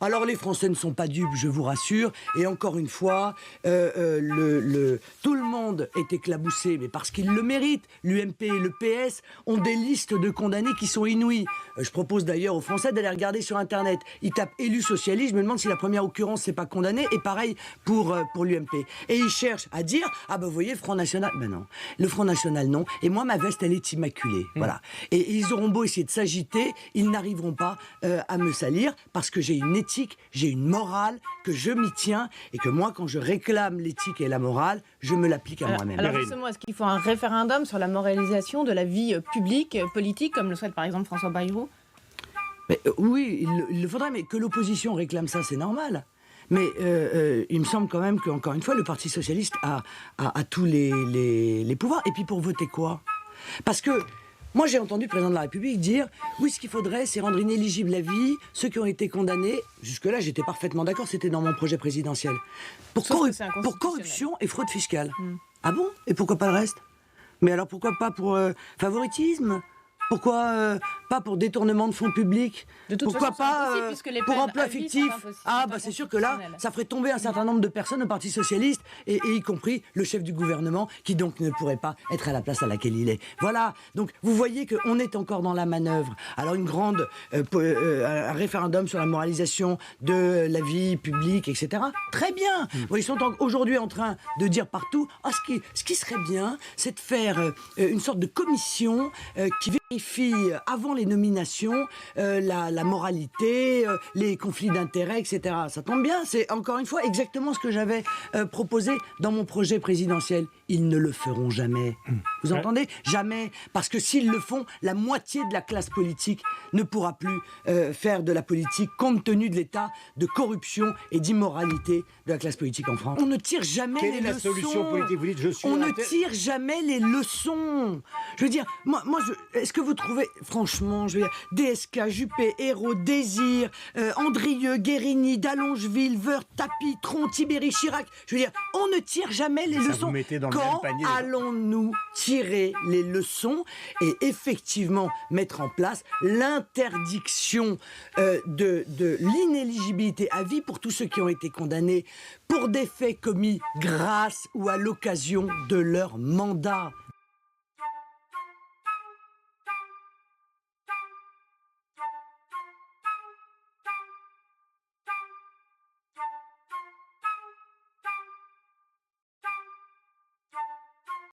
Alors les Français ne sont pas dupes, je vous rassure. Et encore une fois, tout le monde est éclaboussé, mais parce qu'ils le méritent. L'UMP et le PS ont des listes de condamnés qui sont inouïes. Je propose d'ailleurs aux Français d'aller regarder sur Internet. Ils tapent élu socialiste, je me demande si la première occurrence c'est pas condamné. Et pareil pour l'UMP. Et ils cherchent à dire, ah ben vous voyez, Front National, ben non. Le Front National, non. Et moi, ma veste, elle est immaculée. Voilà. Et ils auront beau essayer de s'agiter, ils n'arriveront pas à me salir parce que j'ai une éthique, j'ai une morale, que je m'y tiens et que moi, quand je réclame l'éthique et la morale, je me l'applique à moi-même. Alors justement, est-ce qu'il faut un référendum sur la moralisation de la vie publique, politique, comme le souhaite par exemple François Bayrou? Oui, il le faudrait, mais que l'opposition réclame ça, c'est normal. Mais il me semble quand même qu'encore une fois, le Parti Socialiste a tous les pouvoirs. Et puis pour voter quoi? Parce que moi, j'ai entendu le président de la République dire « Oui, ce qu'il faudrait, c'est rendre inéligible la vie, ceux qui ont été condamnés. » Jusque-là, j'étais parfaitement d'accord, c'était dans mon projet présidentiel. Pour corruption et fraude fiscale. Ah bon? Et pourquoi pas le reste? Mais alors pourquoi pas pour favoritisme? Pourquoi pas pour détournement de fonds publics? Pourquoi pas pour emploi fictif? Ah bah c'est sûr que là, ça ferait tomber un certain nombre de personnes au Parti Socialiste, et y compris le chef du gouvernement, qui donc ne pourrait pas être à la place à laquelle il est. Voilà, donc vous voyez qu'on est encore dans la manœuvre. Alors un référendum sur la moralisation de la vie publique, etc. Très bien. Ils sont aujourd'hui en train de dire partout, ce qui serait bien, c'est de faire une sorte de commission qui vérifie avant les nominations la moralité, les conflits d'intérêts, etc. Ça tombe bien, c'est encore une fois exactement ce que j'avais proposé dans mon projet présidentiel. Ils ne le feront jamais. Vous entendez? Jamais. Parce que s'ils le font, la moitié de la classe politique ne pourra plus faire de la politique compte tenu de l'état de corruption et d'immoralité de la classe politique en France. On ne tire jamais les leçons. Quelle est la solution politique? Vous dites, on ne tire jamais les leçons. Je veux dire, est-ce que vous trouvez, franchement, je veux dire, DSK, Juppé, Hérault, Désir, Andrieux, Guérini, Dallongeville, Woerth, Tapie, Tron, Tibéri, Chirac, je veux dire, on ne tire jamais les leçons. Quand allons-nous tirer les leçons et effectivement mettre en place l'interdiction de l'inéligibilité à vie pour tous ceux qui ont été condamnés pour des faits commis grâce ou à l'occasion de leur mandat?